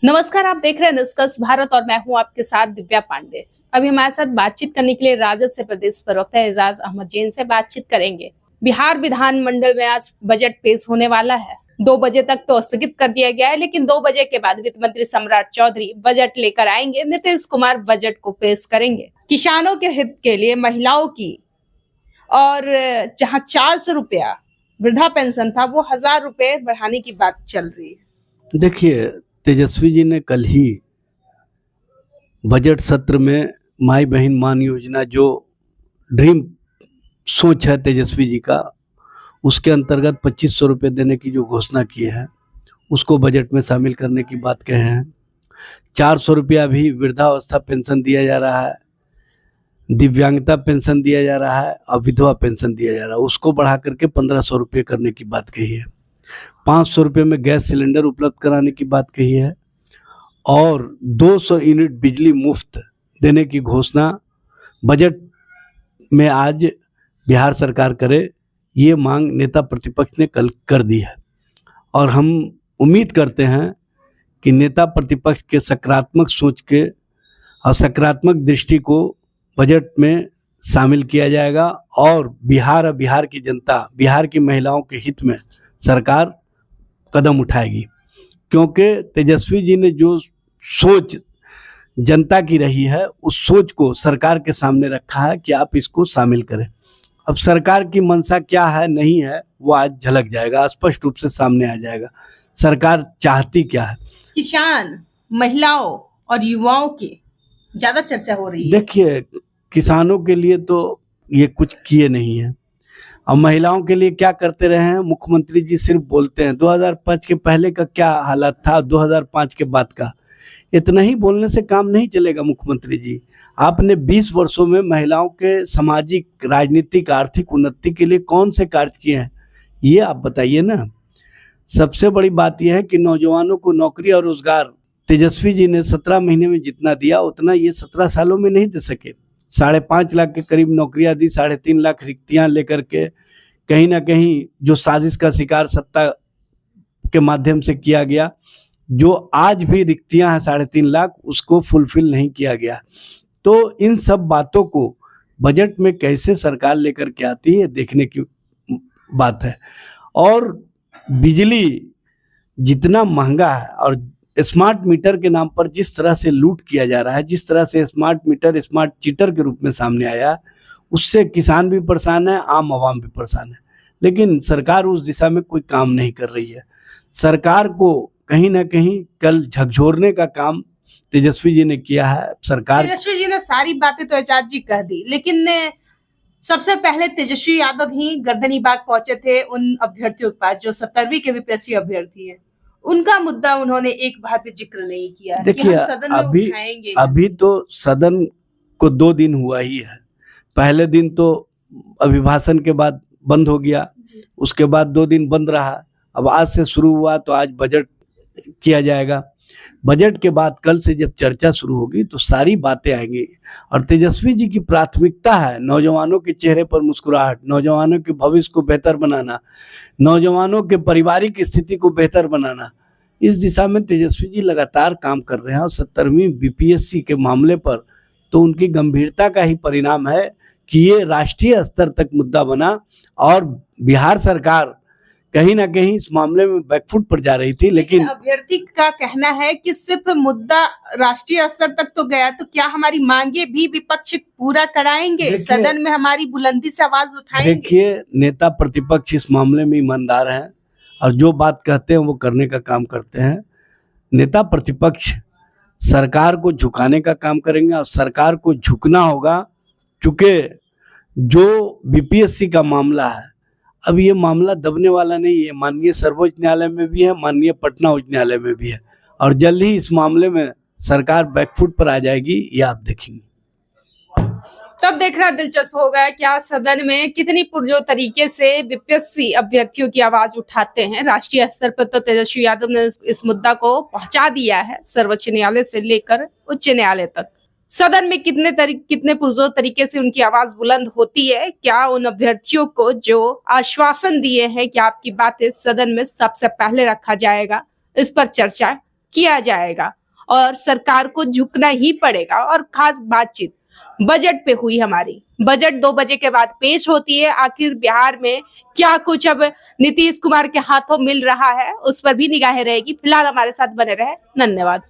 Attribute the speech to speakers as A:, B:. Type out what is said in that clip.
A: नमस्कार, आप देख रहे हैं निष्कर्ष भारत और मैं हूं आपके साथ दिव्या पांडे। अभी हमारे साथ बातचीत करने के लिए राजद से प्रदेश प्रवक्ता एजाज अहमद जैन से बातचीत करेंगे। बिहार विधानमंडल में आज बजट पेश होने वाला है। 2 बजे तक तो स्थगित कर दिया गया है, लेकिन 2 बजे के बाद वित्त मंत्री सम्राट चौधरी बजट लेकर आएंगे। नीतीश कुमार बजट को पेश करेंगे। किसानों के हित के लिए महिलाओं की और जहाँ 400 रुपया वृद्धा पेंशन था वो 1000 रुपए बढ़ाने की बात चल रही है।
B: देखिए, तेजस्वी जी ने कल ही बजट सत्र में माई बहन मान योजना जो ड्रीम सोच है तेजस्वी जी का, उसके अंतर्गत 2500 रुपये देने की जो घोषणा की है उसको बजट में शामिल करने की बात कहे हैं। 400 रुपया भी वृद्धावस्था पेंशन दिया जा रहा है, दिव्यांगता पेंशन दिया जा रहा है और विधवा पेंशन दिया जा रहा है, उसको बढ़ा करके 1500 रुपये करने की बात कही है। 500 रुपये में गैस सिलेंडर उपलब्ध कराने की बात कही है और 200 यूनिट बिजली मुफ्त देने की घोषणा बजट में आज बिहार सरकार करे, ये मांग नेता प्रतिपक्ष ने कल कर दी है। और हम उम्मीद करते हैं कि नेता प्रतिपक्ष के सकारात्मक सोच के और सकारात्मक दृष्टि को बजट में शामिल किया जाएगा और बिहार की जनता, बिहार की महिलाओं के हित में सरकार कदम उठाएगी, क्योंकि तेजस्वी जी ने जो सोच जनता की रही है उस सोच को सरकार के सामने रखा है कि आप इसको शामिल करें। अब सरकार की मंशा क्या है नहीं है वो आज झलक जाएगा, स्पष्ट रूप से सामने आ जाएगा सरकार चाहती क्या है।
A: किसान, महिलाओं और युवाओं की ज्यादा चर्चा हो रही है।
B: देखिए, किसानों के लिए तो ये कुछ किए नहीं है और महिलाओं के लिए क्या करते रहे हैं मुख्यमंत्री जी, सिर्फ बोलते हैं। 2005 के पहले का क्या हालत था, 2005 के बाद का, इतना ही बोलने से काम नहीं चलेगा। मुख्यमंत्री जी, आपने 20 वर्षों में महिलाओं के सामाजिक, राजनीतिक, आर्थिक उन्नति के लिए कौन से कार्य किए हैं, ये आप बताइए ना। सबसे बड़ी बात यह है कि नौजवानों को नौकरी और रोजगार तेजस्वी जी ने 17 महीने में जितना दिया उतना ये 17 सालों में नहीं दे सके। 5.5 लाख के करीब नौकरियां दी, 3.5 लाख रिक्तियां लेकर के कहीं ना कहीं जो साजिश का शिकार सत्ता के माध्यम से किया गया, जो आज भी रिक्तियां हैं 3.5 लाख, उसको फुलफिल नहीं किया गया। तो इन सब बातों को बजट में कैसे सरकार लेकर के आती है देखने की बात है। और बिजली जितना महंगा है और स्मार्ट मीटर के नाम पर जिस तरह से लूट किया जा रहा है, जिस तरह से स्मार्ट मीटर स्मार्ट चीटर के रूप में सामने आया, उससे किसान भी परेशान है, आम आवाम भी परेशान है। लेकिन सरकार उस दिशा में कोई काम नहीं कर रही है। सरकार को कहीं ना कहीं कल झकझोरने का काम तेजस्वी जी ने किया है।
A: तेजस्वी जी ने सारी बातें तो एजाज जी कह दी, लेकिन सबसे पहले तेजस्वी यादव ही गर्दनीबाग पहुंचे थे उन अभ्यर्थियों के पास जो 17वीं के बीपीएससी अभ्यर्थी है। उनका मुद्दा उन्होंने एक बार भी जिक्र नहीं किया।
B: देखिए, अभी तो सदन को 2 दिन हुआ ही है। पहले दिन तो अभिभाषण के बाद बंद हो गया, उसके बाद 2 दिन बंद रहा, अब आज से शुरू हुआ तो आज बजट किया जाएगा। बजट के बाद कल से जब चर्चा शुरू होगी तो सारी बातें आएंगी। और तेजस्वी जी की प्राथमिकता है नौजवानों के चेहरे पर मुस्कुराहट, नौजवानों के भविष्य को बेहतर बनाना, नौजवानों के पारिवारिक स्थिति को बेहतर बनाना। इस दिशा में तेजस्वी जी लगातार काम कर रहे हैं और 17वीं बीपीएससी के मामले पर तो उनकी गंभीरता का ही परिणाम है कि ये राष्ट्रीय स्तर तक मुद्दा बना और बिहार सरकार कहीं ना कहीं इस मामले में बैकफुट पर जा रही थी। लेकिन
A: अभ्यर्थी का कहना है कि सिर्फ मुद्दा राष्ट्रीय स्तर तक तो गया, तो क्या हमारी मांगे भी विपक्ष पूरा कराएंगे, सदन में हमारी बुलंदी से आवाज उठाएंगे?
B: देखिए, नेता प्रतिपक्ष इस मामले में ईमानदार हैं और जो बात कहते हैं वो करने का काम करते हैं। नेता प्रतिपक्ष सरकार को झुकाने का काम करेंगे और सरकार को झुकना होगा, क्योंकि जो बीपीएससी का मामला है अब ये मामला दबने वाला नहीं है। माननीय सर्वोच्च न्यायालय में भी है, माननीय पटना उच्च न्यायालय में भी है और जल्द ही इस मामले में सरकार बैकफुट पर आ जाएगी, ये आप देखेंगे।
A: तब देखना दिलचस्प होगा क्या सदन में कितनी पुरजोर तरीके से बीपीएससी अभ्यर्थियों की आवाज उठाते हैं। राष्ट्रीय स्तर पर तो तेजस्वी यादव ने इस मुद्दा को पहुंचा दिया है सर्वोच्च न्यायालय से लेकर उच्च न्यायालय तक। सदन में कितने पुरजोर तरीके से उनकी आवाज बुलंद होती है। क्या उन अभ्यर्थियों को जो आश्वासन दिए हैं कि आपकी बातें सदन में सबसे पहले रखा जाएगा, इस पर चर्चा किया जाएगा और सरकार को झुकना ही पड़ेगा। और खास बातचीत बजट पे हुई हमारी। बजट 2 बजे के बाद पेश होती है। आखिर बिहार में क्या कुछ अब नीतीश कुमार के हाथों मिल रहा है, उस पर भी निगाहें रहेगी। फिलहाल हमारे साथ बने रहे, धन्यवाद।